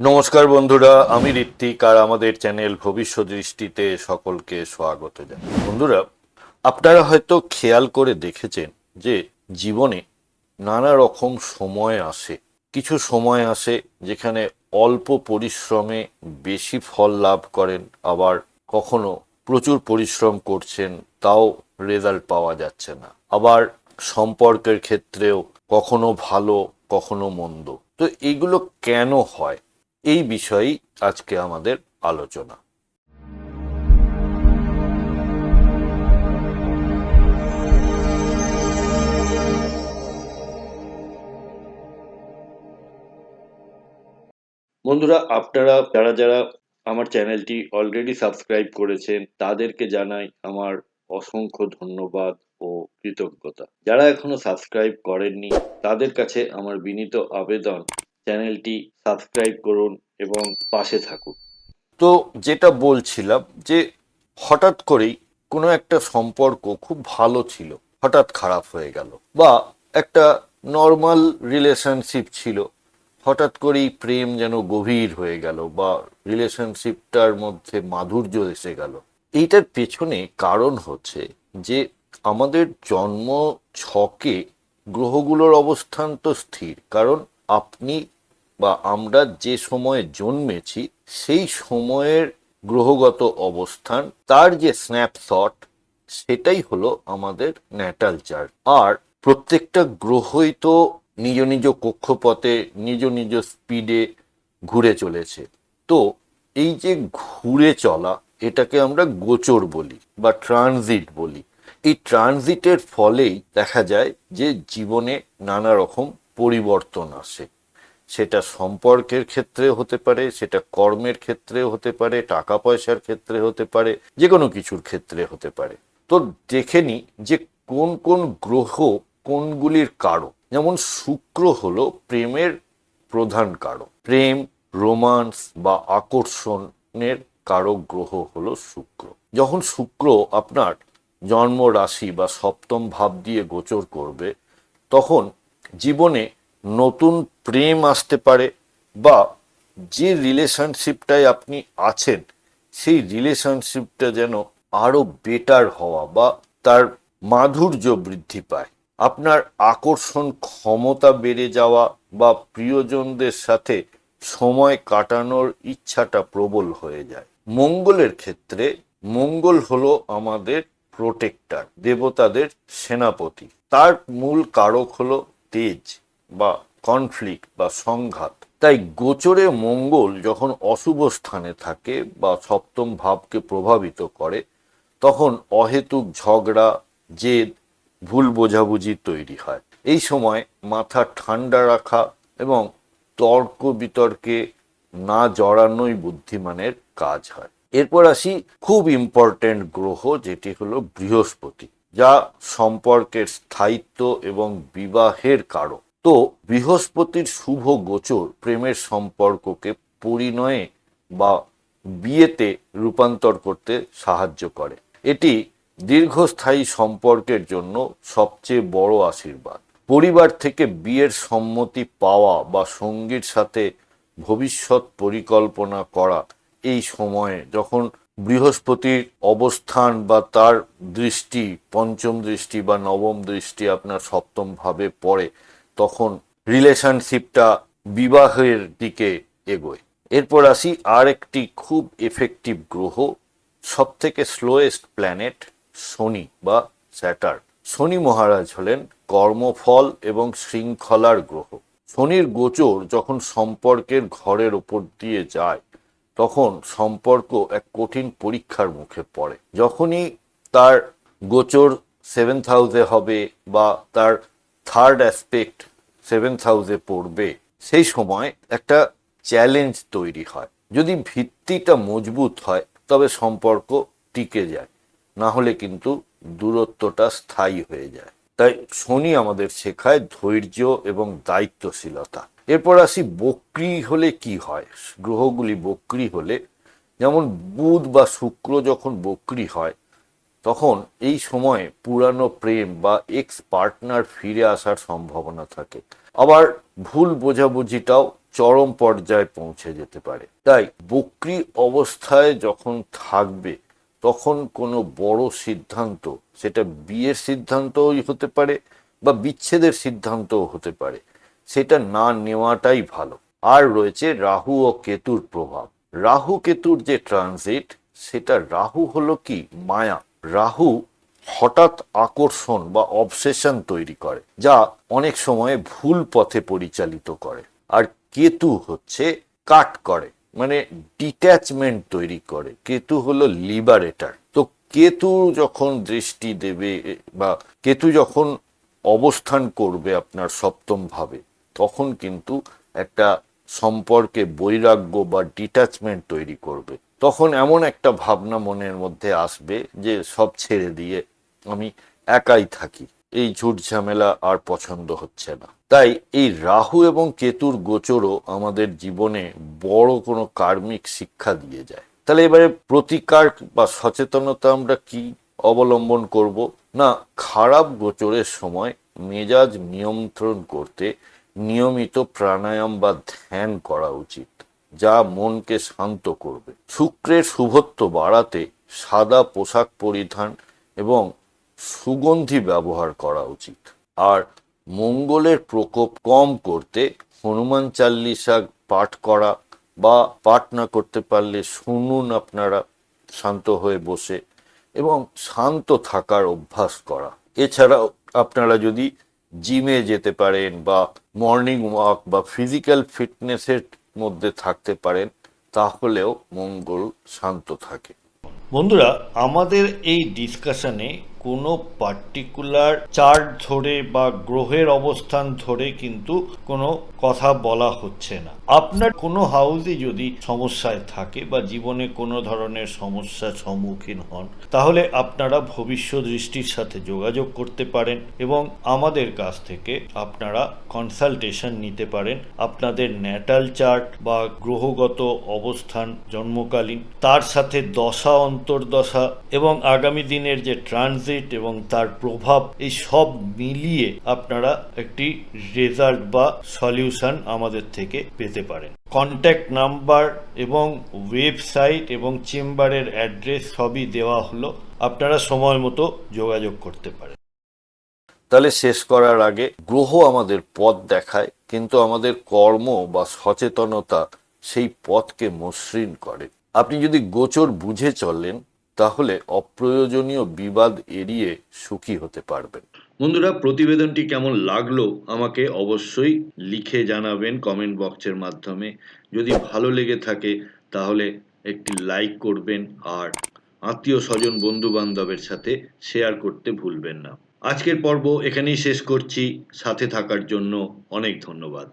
নমস্কার বন্ধুরা, আমি ঋত্বিক আর আমাদের চ্যানেল ভবিষ্যৎ দৃষ্টিতে সকলকে স্বাগত জানাই। বন্ধুরা, আপনারা হয়তো খেয়াল করে দেখেছেন যে জীবনে নানা রকম সময় আসে। কিছু সময় আসে যেখানে অল্প পরিশ্রমে বেশি ফল লাভ করেন, আবার কখনো প্রচুর পরিশ্রম করছেন তাও রেজাল্ট পাওয়া যাচ্ছে না। আবার সম্পর্কের ক্ষেত্রেও কখনো ভালো কখনো মন্দ। তো এইগুলো কেন হয়, এই বিষয়েই আজকে আমাদের আলোচনা। বন্ধুরা, আপনারা যারা যারা আমার চ্যানেলটি অলরেডি সাবস্ক্রাইব করেছেন তাদেরকে জানাই আমার অসংখ্য ধন্যবাদ ও কৃতজ্ঞতা। যারা এখনো সাবস্ক্রাইব করেননি তাদের কাছে আমার বিনীত আবেদন, চ্যানেলটি সাবস্ক্রাইব করুন এবং পাশে থাকুন। তো যেটা বলছিলাম যে হঠাৎ করেই কোনো একটা সম্পর্ক খুব ভালো ছিল, হঠাৎ খারাপ হয়ে গেল, বা একটা নর্মাল রিলেশনশিপ ছিল, হঠাৎ করেই প্রেম যেন গভীর হয়ে গেল বা রিলেশনশিপটার মধ্যে মাধুর্য এসে গেল। এইটার পেছনে কারণ হচ্ছে যে আমাদের জন্ম ছকে গ্রহগুলোর অবস্থান তো স্থির, কারণ আপনি বা আমরা যে সময়ে জন্মেছি সেই সময়ের গ্রহগত অবস্থান, তার যে স্ন্যাপশট, সেটাই হলো আমাদের ন্যাটাল চার্ট। আর প্রত্যেকটা গ্রহই তো নিজ নিজ কক্ষপথে নিজ নিজ স্পিডে ঘুরে চলেছে। তো এই যে ঘুরে চলা, এটাকে আমরা গোচর বলি বা ট্রানজিট বলি। এই ট্রানজিটের ফলেই দেখা যায় যে জীবনে নানা রকম পরিবর্তন আসে। সেটা সম্পর্কের ক্ষেত্রে হতে পারে, সেটা কর্মের ক্ষেত্রে হতে পারে, টাকা পয়সার ক্ষেত্রে হতে পারে, যে কোনো কিছুর ক্ষেত্রে হতে পারে। তো দেখে নি যে কোন কোন গ্রহ কোনগুলির কারক। যেমন শুক্র হলো প্রেমের প্রধান কারক। প্রেম, রোমান্স বা আকর্ষণের কারক গ্রহ হলো শুক্র। যখন শুক্র আপনার জন্ম রাশি বা সপ্তম ভাব দিয়ে গোচর করবে, তখন জীবনে নতুন প্রেম আসতে পারে, বা যে রিলেশনশিপটায় আপনি আছেন সেই রিলেশনশিপটা যেন আরো বেটার হওয়া বা তার মাধুর্য বৃদ্ধি পায়। আপনার আকর্ষণ ক্ষমতা বেড়ে যাওয়া বা প্রিয়জনদের সাথে সময় কাটানোর ইচ্ছাটা প্রবল হয়ে যায়। মঙ্গলের ক্ষেত্রে মঙ্গল হলো আমাদের প্রোটেক্টর, দেবতাদের সেনাপতি। তার মূল কারক হলো তেজ বা কনফ্লিক্ট বা সংঘাত। তাই গোচরে মঙ্গল যখন অশুভ স্থানে থাকে বা সপ্তম ভাবকে প্রভাবিত করে, তখন অহেতুক ঝগড়া, জেদ, ভুল বোঝাবুঝি তৈরি হয়। এই সময় মাথা ঠান্ডা রাখা এবং তর্ক বিতর্কে না জড়ানোই বুদ্ধিমানের কাজ হয়। এরপর আসি খুব ইম্পর্টেন্ট গ্রহ, যেটি হলো বৃহস্পতি, যা সম্পর্কের স্থায়িত্ব এবং বিবাহের কারক। তো বৃহস্পতির শুভ গোচর প্রেমের সম্পর্ককে পরিণয়ে বা বিয়েতে রূপান্তর করতে সাহায্য করে। এটি দীর্ঘস্থায়ী সম্পর্কের জন্য সবচেয়ে বড় আশীর্বাদ। পরিবার থেকে বিয়ের সম্মতি পাওয়া বা সঙ্গীর সাথে ভবিষ্যৎ পরিকল্পনা করা, এই সময়ে যখন বৃহস্পতির অবস্থান বা তার দৃষ্টি, পঞ্চম দৃষ্টি বা নবম দৃষ্টি আপনার সপ্তম ভাবে পড়ে, তখন রিলেশনশিপটা বিবাহের দিকে এগোয়। এরপর আসি আর একটি খুব এফেক্টিভ গ্রহ, সব থেকে স্লোয়েস্ট প্ল্যানেট, শনি বা স্যাটার্ন। শনি মহারাজ হলেন কর্মফল এবং শৃঙ্খলার গ্রহ। শনির গোচর যখন সম্পর্কের ঘরের ওপর দিয়ে যায়, তখন সম্পর্ক এক কঠিন পরীক্ষার মুখে পড়ে। যখনই তার গোচর সেভেন্থ হাউসে হবে বা তার থার্ড অ্যাসপেক্ট সেভেন্থ হাউসে পড়বে, সেই সময় একটা চ্যালেঞ্জ তৈরি হয়। যদি ভিত্তিটা মজবুত হয় তবে সম্পর্ক টিকে যায়, না হলে কিন্তু দূরত্বটা স্থায়ী হয়ে যায়। তাই শনি আমাদের শেখায় ধৈর্য এবং দায়িত্বশীলতা। এরপর আসি বক্রী হলে কি হয়। গ্রহগুলি বক্রী হলে, যেমন বুধ বা শুক্র যখন বক্রী হয়, তখন এই সময়ে পুরানো প্রেম বা এক্স পার্টনার ফিরে আসার সম্ভাবনা থাকে। আবার ভুল বোঝাবুঝিটাও চরম পর্যায়ে পৌঁছে যেতে পারে। তাই বক্রি অবস্থায় যখন থাকবে তখন কোনো বড় সিদ্ধান্ত, সেটা বিয়ের সিদ্ধান্তই হতে পারে বা বিচ্ছেদের সিদ্ধান্তও হতে পারে, সেটা না নেওয়াটাই ভালো। আর রয়েছে রাহু ও কেতুর প্রভাব। রাহু কেতুর যে ট্রানজিট, সেটা রাহু হলো কি মায়া। রাহু হঠাৎ আকর্ষণ বা অবসেশন তৈরি করে, যা অনেক সময় ভুল পথে পরিচালিত করে। আর কেতু হচ্ছে কাট করে, মানে ডিট্যাচমেন্ট তৈরি করে। কেতু হলো লিবারেটার। তো কেতু যখন দৃষ্টি দেবে বা কেতু যখন অবস্থান করবে আপনার সপ্তম ভাবে, তখন কিন্তু একটা সম্পর্কে বৈরাগ্য বা ডিট্যাচমেন্ট তৈরি করবে। তখন এমন একটা ভাবনা মনের মধ্যে আসবে যে সব ছেড়ে দিয়ে আমি একাই থাকি, এই ঝুট ঝামেলা আর পছন্দ হচ্ছে না। তাই এই রাহু এবং কেতুর গোচরও আমাদের জীবনে বড় কোনো কার্মিক শিক্ষা দিয়ে যায়। তাহলে এবারে প্রতিকার বা সচেতনতা আমরা কি অবলম্বন করব? না, খারাপ গোচরের সময় মেজাজ নিয়ন্ত্রণ করতে নিয়মিত প্রাণায়াম বা ধ্যান করা উচিত, যা মনকে শান্ত করবে। শুক্রের শুভত্ব বাড়াতে সাদা পোশাক পরিধান এবং সুগন্ধি ব্যবহার করা উচিত। আর মঙ্গলের প্রকোপ কম করতে হনুমান চাল্লিশা পাঠ করা, বা পাঠ না করতে পারলে শুনুন আপনারা শান্ত হয়ে বসে, এবং শান্ত থাকার অভ্যাস করা। এছাড়াও আপনারা যদি জিমে যেতে পারেন বা মর্নিং ওয়াক বা ফিজিক্যাল ফিটনেসের মধ্যে থাকতে পারেন, তাহলেও মঙ্গল শান্ত থাকে। বন্ধুরা, আমাদের এই ডিসকাশনে কোনো পার্টিকুলার চার্ট ধরে বা গ্রহের অবস্থান ধরে কিন্তু কোনো কথা বলা হচ্ছে না। আপনার কোনো হাউসে যদি সমস্যায় থাকে বা জীবনে কোনো ধরনের সমস্যার সম্মুখীন হন, তাহলে আপনারা ভবিষ্যৎ দৃষ্টির সাথে যোগাযোগ করতে পারেন এবং আমাদের কাছ থেকে আপনারা কনসালটেশন নিতে পারেন। আপনাদের ন্যাটাল চার্ট বা গ্রহগত অবস্থান জন্মকালীন, তার সাথে দশা অন্তর্দশা এবং আগামী দিনের যে ট্রানজিট এবং তার প্রভাব, এই সব মিলিয়ে আপনারা একটি রেজাল্ট বা সলিউশন আমাদের থেকে পেতে পারেন। কন্ট্যাক্ট নাম্বার এবং ওয়েবসাইট এবং চেম্বারের অ্যাড্রেস সবই দেওয়া হলো, আপনারা সময় মতো যোগাযোগ করতে পারেন। তাহলে শেষ করার আগে, গ্রহ আমাদের পথ দেখায়, কিন্তু আমাদের কর্ম বা সচেতনতা সেই পথকে মসৃণ করে। আপনি যদি গোচর বুঝে চলেন, তাহলে অপ্রয়োজনীয় বিবাদ এড়িয়ে সুখী হতে পারবেন। বন্ধুরা, প্রতিবেদনটি কেমন লাগলো আমাকে অবশ্যই লিখে জানাবেন কমেন্ট বক্সের মাধ্যমে। যদি ভালো লেগে থাকে তাহলে একটি লাইক করবেন আর আত্মীয় স্বজন বন্ধু বান্ধবের সাথে শেয়ার করতে ভুলবেন না। আজকের পর্ব এখানেই শেষ করছি। সাথে থাকার জন্য অনেক ধন্যবাদ।